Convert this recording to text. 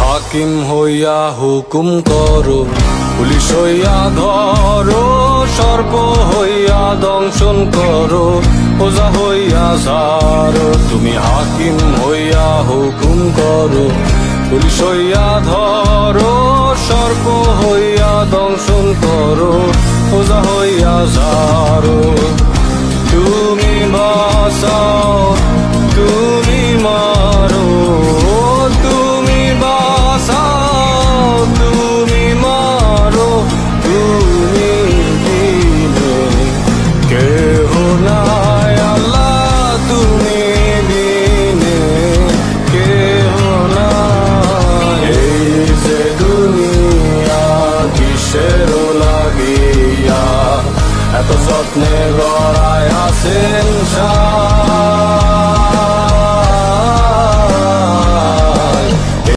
হাকিম হইয়া হুকুম করো, পুলিশ হইয়া ধরো, সর্প হইয়া দংশন করো, ওজা হইয়া সারো। তুমি হাকিম হইয়া হুকুম করো, পুলিশ হইয়া ধরো, সর্প হইয়া দংশন করো, ওজা হইয়া সারো। তুমি বাঁচাও, তুমি মারো, তুমি বাঁচাও, তুমি মারো, তুমি দিলে কেহ নাই আল্লাহ, তুমি দিলে কেহ নাই। এই যে দুনিয়া কিসের লাগিয়া এত যত্নে গড়ায় আছে